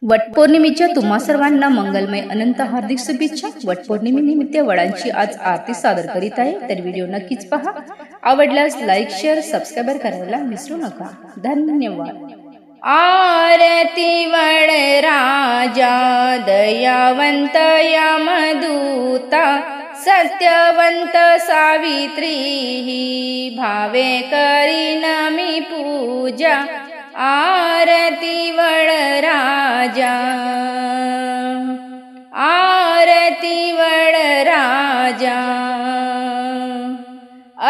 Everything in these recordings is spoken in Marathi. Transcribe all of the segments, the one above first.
वटपौर्णिमेच्या तुम्हा सर्वांना मंगलमय अनंत हार्दिक शुभेच्छा। वटपौर्णिमेनिमित्त वडांची आज आरती सादर करीत आहे, तर व्हिडिओ नक्कीच पहा। आवडल्यास लाईक शेअर सबस्क्राइब करायला विसरू नका। धन्यवाद। आरती वड राजा दयावंत यमदूता सत्यवंत सावित्री ही भावे करीन मी पूजा। आरती वड राजा आरती वड राजा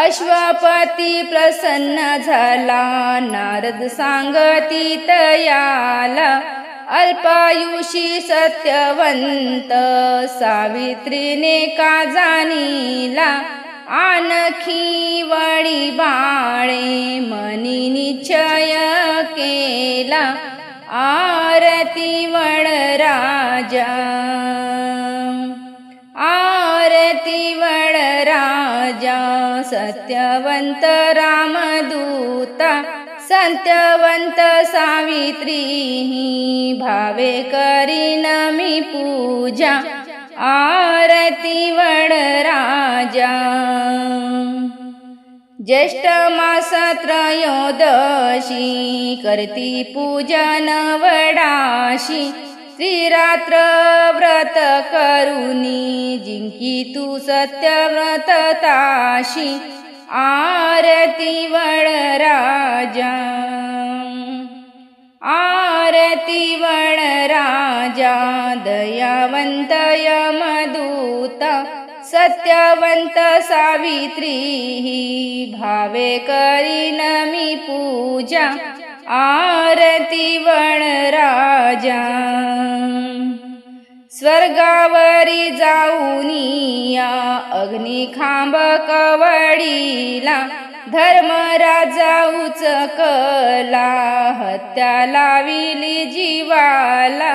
अश्वपती प्रसन्न झाला नारद सांगती तयाला। अल्पायुषी सत्यवंत सावित्रीने का जाणीला। आणखी वडी बाळे मनी निश्चय केला। आरती वड राजा आरती वड राजा सत्यवंत रामदूता सत्यवंत सावित्री ही भावे करीन मी पूजा। आरती वड राजा ज्येष्ठ मास त्रयोदशी करती पूजन वडाशी। त्रिरात्र व्रत करुनी जिंकी तू सत्यव्रत ताशी। आरती वड राजा आरती वड राजा दयावंत यमदूता सत्यवंत सावित्री ही भावे करीन मी पूजा। आरती वड राजा स्वर्गावरी जाऊनिया अग्निखांब कवडीला। धर्मराजा उचकला हत्या लाविली जीवाला।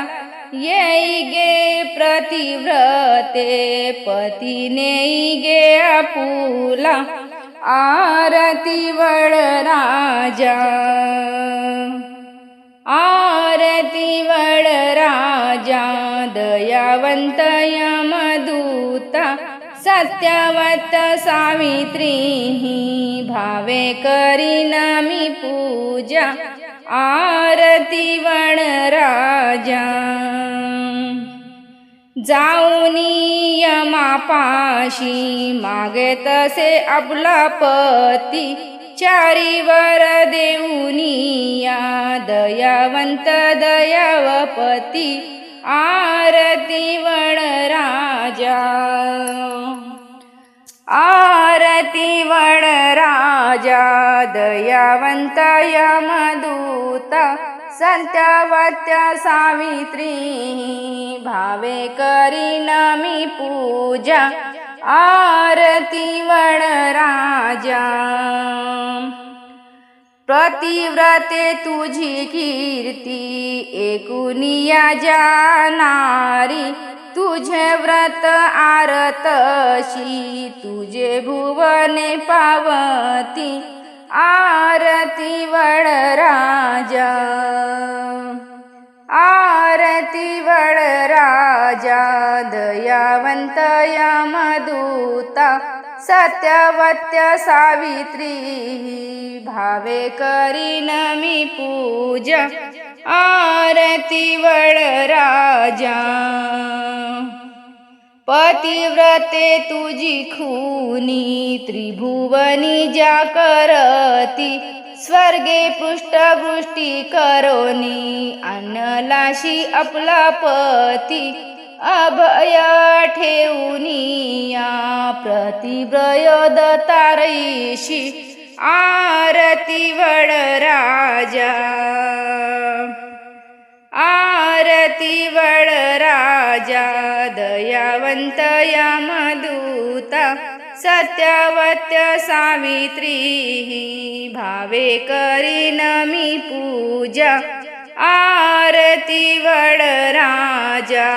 येई गे प्रतिव्रते पतीने गे आपुला। आरती वड राजा आरती वड राजा दयावंत यमदूता सत्यवंत सावित्री ही भावे करीन मी पूजा। आरती वड राजा जाऊनी यमापाशी मागे तसे आपला पती। चारी वर देऊनिया दयावंत दयावपती। आरती वड राजा आरती वड राजा दयावंत यमदूता सत्यवंत सावित्री भावे करीन मी पूजा। आरती वड राजा प्रतिव्रते तुझी कीर्ती एकुनिया जाणारी। तुझे व्रत आरतशी तुझे भुवने पावती। आरती वड राजा आरती वड राजा दयावंत यमदूता सत्यवंत सावित्री भावे करीन मी पूजा। आरती वड राजा पतिव्रते तुझी खूनी त्रिभुवनी ज्या करती। स्वर्गे पृष्ठवृष्टी करोनी अन्नलाशी आपला पती। अभय ठेऊनिया प्रतिव्रत तारैशी। आरती वड राजा आरती वड राजा दयावंत यमदूता सत्यवंत सावित्री ही भावे करीन मी पूजा। आरती वड राजा।